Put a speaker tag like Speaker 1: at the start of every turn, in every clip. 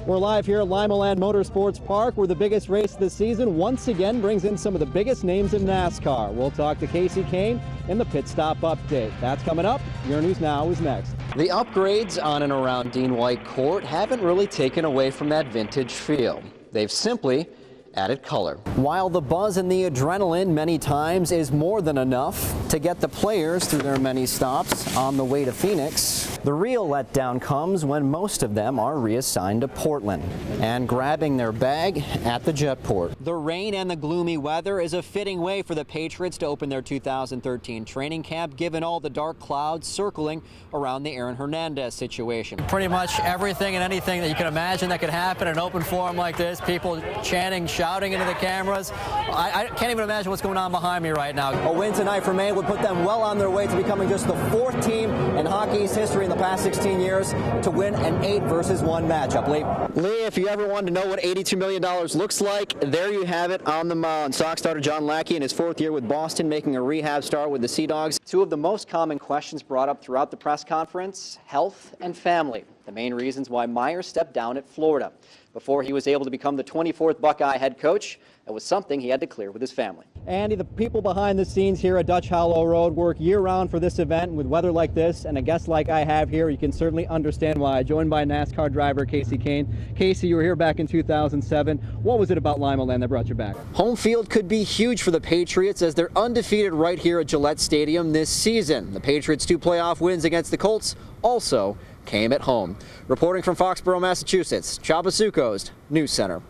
Speaker 1: We're live here at Limaland Motorsports Park, where the biggest race of the season once again brings in some of the biggest names in NASCAR. We'll talk to Casey Kane in the pit stop update. That's coming up. Your News Now is next. The upgrades on and around Dean White Court haven't really taken away from that vintage feel. They've simply added color. While the buzz and the adrenaline many times is more than enough to get the players through their many stops on the way to Phoenix, the real letdown comes when most of them are reassigned to Portland and grabbing their bag at the jetport. The rain and the gloomy weather is a fitting way for the Patriots to open their 2013 training camp, given all the dark clouds circling around the Aaron Hernandez situation.
Speaker 2: Pretty much everything and anything that you can imagine that could happen in an open forum like this, people chanting, shouting into the cameras. I can't even imagine what's going on behind me right now.
Speaker 1: A win tonight for Maine would put them well on their way to becoming just the fourth team in hockey's history in the past 16 years to win an 8-versus-1 matchup. Lee, if you ever wanted to know what $82 million looks like, there you have it on the mound. Sox starter John Lackey in his fourth year with Boston, making a rehab start with the Sea Dogs. Two of the most common questions brought up throughout the press conference: health and family. The main reasons why Meyer stepped down at Florida. Before he was able to become the 24th Buckeye head coach, it was something he had to clear with his family. Andy, the people behind the scenes here at Dutch Hollow Road work year-round for this event. With weather like this and a guest like I have here, you can certainly understand why. Joined by NASCAR driver Casey Kane. Casey, you were here back in 2007. What was it about Limaland that brought you back? Home field could be huge for the Patriots as they're undefeated right here at Gillette Stadium this season. The Patriots' 2 playoff wins against the Colts also came at home. Reporting from Foxborough, Massachusetts, Csaba Sukosd, News Center.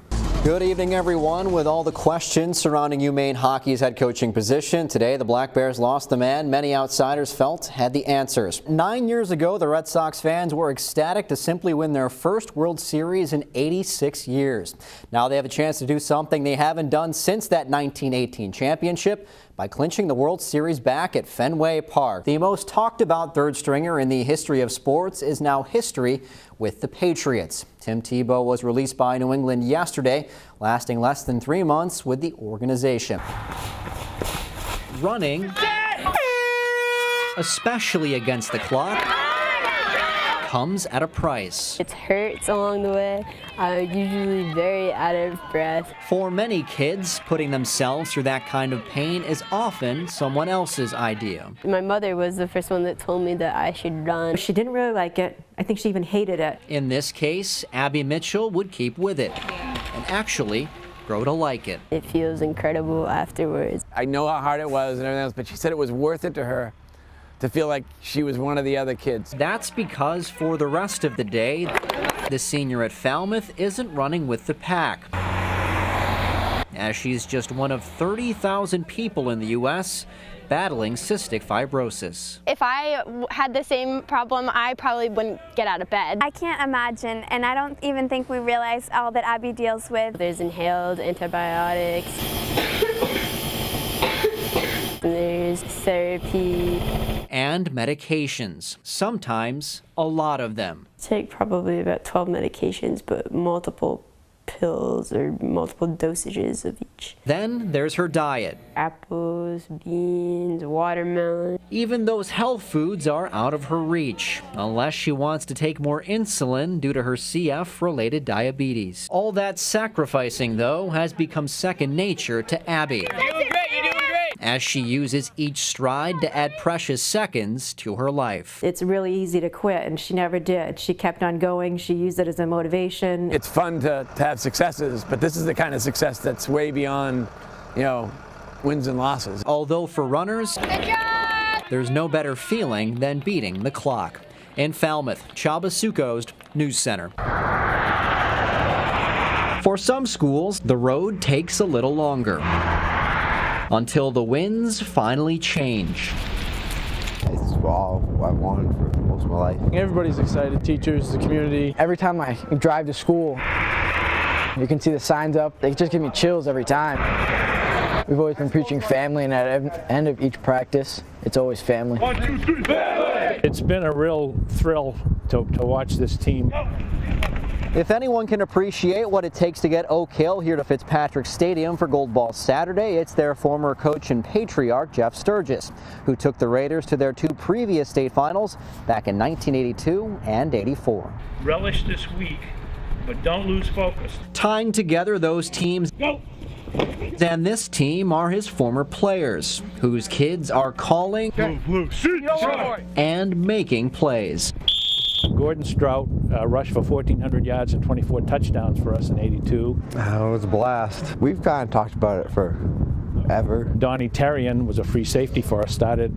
Speaker 1: Good evening, everyone. With all the questions surrounding UMaine hockey's head coaching position, today the Black Bears lost the man many outsiders felt had the answers. 9 years ago, the Red Sox fans were ecstatic to simply win their first World Series in 86 years. Now they have a chance to do something they haven't done since that 1918 championship by clinching the World Series back at Fenway Park. The most talked about third stringer in the history of sports is now history with the Patriots. Tim Tebow was released by New England yesterday, lasting less than 3 months with the organization. Running, especially against the clock, comes at a price.
Speaker 3: It hurts along the way. I'm usually very out of breath.
Speaker 1: For many kids, putting themselves through that kind of pain is often someone else's idea.
Speaker 3: My mother was the first one that told me that I should run.
Speaker 4: She didn't really like it. I think she even hated it.
Speaker 1: In this case, Abby Mitchell would keep with it and actually grow to like it.
Speaker 3: It feels incredible afterwards.
Speaker 5: I know how hard it was and everything else, but she said it was worth it to her to feel like she was one of the other kids.
Speaker 1: That's because for the rest of the day, the senior at Falmouth isn't running with the pack, as she's just one of 30,000 people in the U.S. battling cystic fibrosis.
Speaker 6: If I had the same problem, I probably wouldn't get out of bed.
Speaker 7: I can't imagine, and I don't even think we realize all that Abby deals with.
Speaker 3: There's inhaled antibiotics. There's therapy.
Speaker 1: And medications, sometimes a lot of them.
Speaker 3: I take probably about 12 medications, but multiple pills or multiple dosages of each.
Speaker 1: Then there's her diet.
Speaker 3: Apples, beans, watermelon.
Speaker 1: Even those health foods are out of her reach, unless she wants to take more insulin due to her CF-related diabetes. All that sacrificing, though, has become second nature to Abby, as she uses each stride to add precious seconds to her life.
Speaker 4: It's really easy to quit, and she never did. She kept on going. She used it as a motivation.
Speaker 5: It's fun to have successes, but this is the kind of success that's way beyond, wins and losses.
Speaker 1: Although for runners, there's no better feeling than beating the clock. In Falmouth, Csaba Sukosd, News Center. For some schools, the road takes a little longer, until the winds finally change.
Speaker 8: It's all I wanted for most of my life.
Speaker 9: Everybody's excited, teachers, the community.
Speaker 10: Every time I drive to school, you can see the signs up. They just give me chills every time. We've always been preaching family, and at the end of each practice, it's always family.
Speaker 9: 1, 2, 3, family! It's been a real thrill to watch this team.
Speaker 1: If anyone can appreciate what it takes to get Oak Hill here to Fitzpatrick Stadium for Gold Ball Saturday, it's their former coach and patriarch, Jeff Sturgis, who took the Raiders to their 2 previous state finals back in 1982 and '84.
Speaker 9: Relish this week but don't lose focus.
Speaker 1: Tying together those teams
Speaker 9: Go!
Speaker 1: and this team are his former players, whose kids are calling and making plays.
Speaker 9: Gordon Strout rushed for 1,400 yards and 24 touchdowns for us in '82.
Speaker 8: It was a blast. We've kind of talked about it forever.
Speaker 9: Donnie Terrian was a free safety for us, started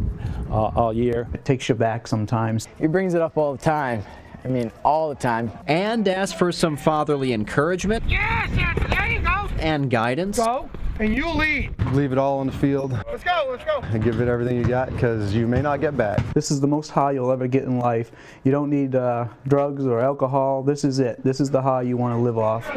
Speaker 9: all year.
Speaker 11: It takes you back sometimes.
Speaker 10: He brings it up all the time. I mean, all the time.
Speaker 1: And as for some fatherly encouragement
Speaker 12: there you go.
Speaker 1: and guidance,
Speaker 12: Go, and you lead.
Speaker 8: Leave it all on the field
Speaker 12: Let's go, let's go.
Speaker 8: and give it everything you got, because you may not get back.
Speaker 11: This is the most high you'll ever get in life. You don't need drugs or alcohol. This is it. This is the high you want to live off.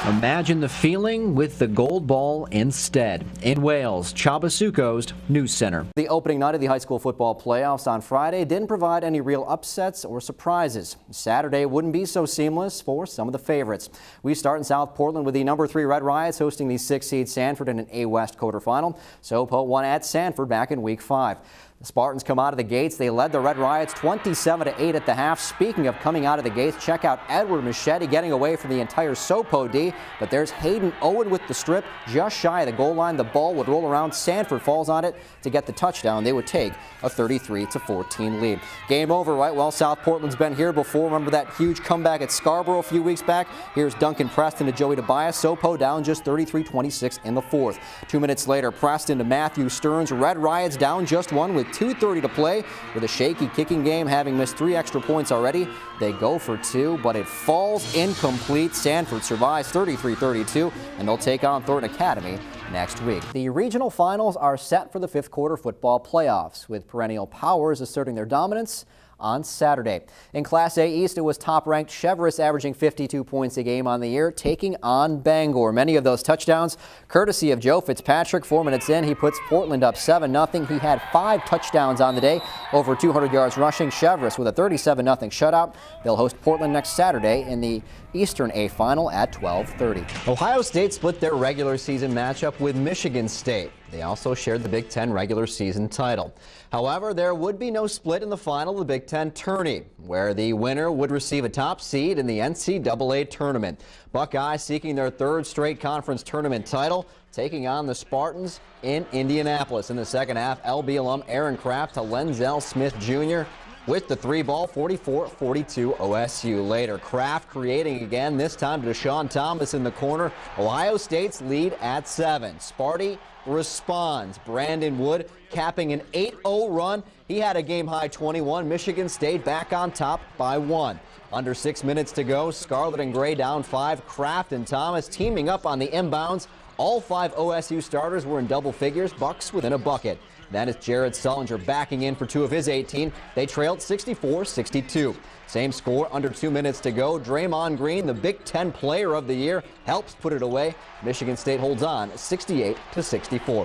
Speaker 1: imagine the feeling with the gold ball instead. In Wales, Csaba Sukosd, News Center. The opening night of the high school football playoffs on Friday didn't provide any real upsets or surprises. Saturday wouldn't be so seamless for some of the favorites. We start in South Portland with the number 3 Red Riots hosting the 6th seed Sanford in an A West quarterfinal. SoPo won at Sanford back in week 5. The Spartans come out of the gates. They led the Red Riots 27-8 at the half. Speaking of coming out of the gates, check out Edward Machete getting away from the entire SoPo D. But there's Hayden Owen with the strip just shy of the goal line. The ball would roll around. Sanford falls on it to get the touchdown. They would take a 33-14 lead. Game over, right? Well, South Portland's been here before. Remember that huge comeback at Scarborough a few weeks back? Here's Duncan Preston to Joey Tobias. SoPo down just 33-26 in the 4th. 2 minutes later, Preston to Matthew Stearns. Red Riots down just 1 with 2:30 to play. With a shaky kicking game, having missed 3 extra points already, they go for 2, but it falls incomplete. Sanford survives 33-32, and they'll take on Thornton Academy next week. The regional finals are set for the 5th quarter football playoffs, with perennial powers asserting their dominance on Saturday. In Class A East, it was top-ranked Cheverus averaging 52 points a game on the year, taking on Bangor. Many of those touchdowns courtesy of Joe Fitzpatrick. 4 minutes in, he puts Portland up 7-0. He had 5 touchdowns on the day, over 200 yards rushing. Cheverus with a 37-0 shutout. They'll host Portland next Saturday in the Eastern A final at 12:30. Ohio State split their regular season matchup with Michigan State. They also shared the Big Ten regular season title. However, there would be no split in the final of the Big Ten tourney, where the winner would receive a top seed in the NCAA tournament. Buckeyes seeking their 3rd straight conference tournament title, taking on the Spartans in Indianapolis. In the second half, LB alum Aaron Kraft to Lenzel Smith Jr. with the 3 ball, 44-42 OSU. Later, Kraft creating again, this time to Deshaun Thomas in the corner. Ohio State's lead at 7. Sparty responds. Brandon Wood capping an 8-0 run. He had a game-high 21. Michigan State back on top by 1. Under 6 minutes to go, Scarlet and Gray down 5. Kraft and Thomas teaming up on the inbounds. All 5 OSU starters were in double figures. Bucks within a bucket. That is Jared Sullinger backing in for 2 of his 18. They trailed 64-62. Same score, under 2 minutes to go. Draymond Green, the Big Ten Player of the Year, helps put it away. Michigan State holds on 68-64.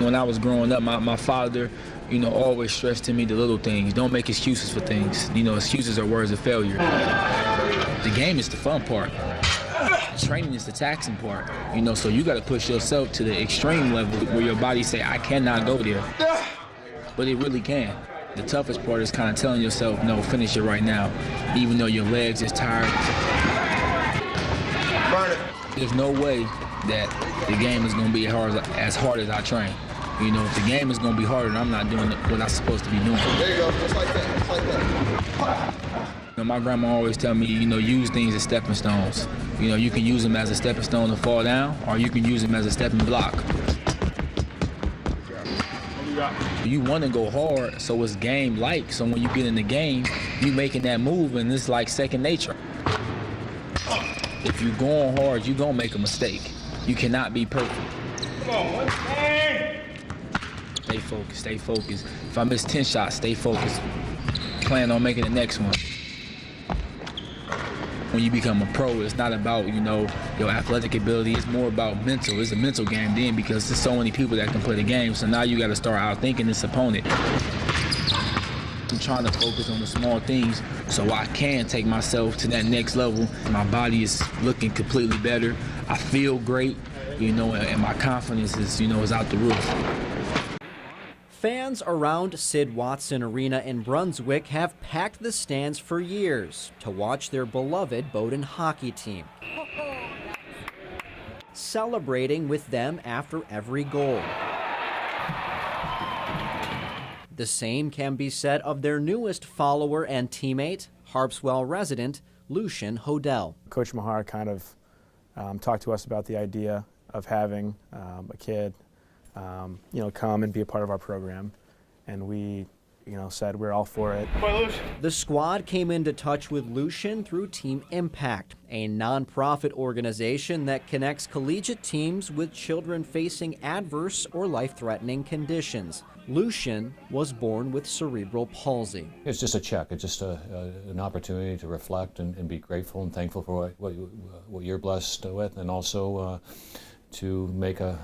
Speaker 13: When I was growing up, my father, always stressed to me the little things. Don't make excuses for things. Excuses are words of failure. The game is the fun part. Training is the taxing part, so you got to push yourself to the extreme level where your body say, I cannot go there. But it really can. The toughest part is kind of telling yourself, no, finish it right now, even though your legs is tired. There's no way that the game is going to be as hard as I train. If the game is going to be harder, I'm not doing what I'm supposed to be doing.
Speaker 12: There you go, just like that, just like that.
Speaker 13: My grandma always tell me, use things as stepping stones. You can use them as a stepping stone to fall down, or you can use them as a stepping block. You want to go hard, so it's game-like. So when you get in the game, you making that move, and it's like second nature. If you're going hard, you're going to make a mistake. You cannot be perfect.
Speaker 12: Come on, one thing.
Speaker 13: Stay focused, stay focused. If I miss 10 shots, stay focused. Plan on making the next one. When you become a pro, it's not about, your athletic ability. It's more about mental. It's a mental game then, because there's so many people that can play the game. So now you got to start outthinking this opponent. I'm trying to focus on the small things so I can take myself to that next level. My body is looking completely better. I feel great, and my confidence is, is out the roof.
Speaker 1: Fans around Sid Watson Arena in Brunswick have packed the stands for years to watch their beloved Bowdoin hockey team, celebrating with them after every goal. The same can be said of their newest follower and teammate, Harpswell resident Lucian Hodel.
Speaker 5: Coach Mahar kind of talked to us about the idea of having a kid come and be a part of our program, and we said we're all for it.
Speaker 1: The squad came into touch with Lucian through Team Impact, a nonprofit organization that connects collegiate teams with children facing adverse or life-threatening conditions. Lucian was born with cerebral palsy.
Speaker 14: It's just a check. It's just an opportunity to reflect and be grateful and thankful for what you're blessed with, and also to make an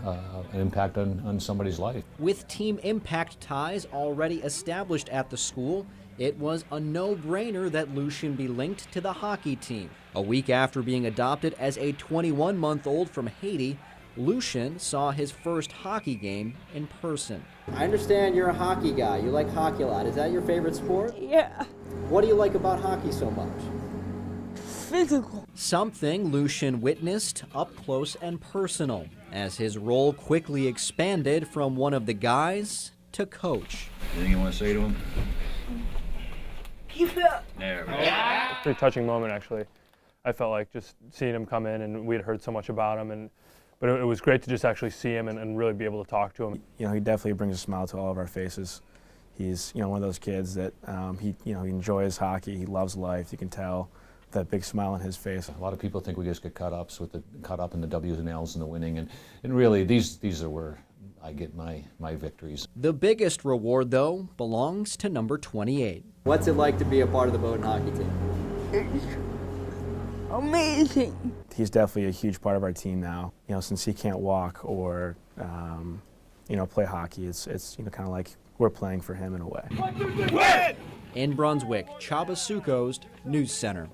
Speaker 14: impact on somebody's life.
Speaker 1: With Team Impact ties already established at the school, it was a no-brainer that Lucian be linked to the hockey team. A week after being adopted as a 21-month-old from Haiti, Lucian saw his first hockey game in person. I understand you're a hockey guy. You like hockey a lot. Is that your favorite sport?
Speaker 15: Yeah.
Speaker 1: What do you like about hockey so much?
Speaker 15: Physical.
Speaker 1: Something Lucian witnessed up close and personal as his role quickly expanded from one of the guys to coach.
Speaker 16: Anything you want to say to him?
Speaker 15: Keep it up.
Speaker 16: There we go.
Speaker 17: Pretty touching moment, actually. I felt like just seeing him come in, and we had heard so much about him, but it was great to just actually see him and really be able to talk to him.
Speaker 5: He definitely brings a smile to all of our faces. He's one of those kids that he enjoys hockey. He loves life. You can tell that big smile on his face.
Speaker 14: A lot of people think we just get caught up in the W's and L's and the winning, and really these are where I get my victories.
Speaker 1: The biggest reward, though, belongs to number 28. What's it like to be a part of the Bowdoin hockey team?
Speaker 15: It's amazing.
Speaker 5: He's definitely a huge part of our team now. Since he can't walk or play hockey, it's kind of like we're playing for him in a way.
Speaker 1: In Brunswick, Csaba Sukosd, News Center.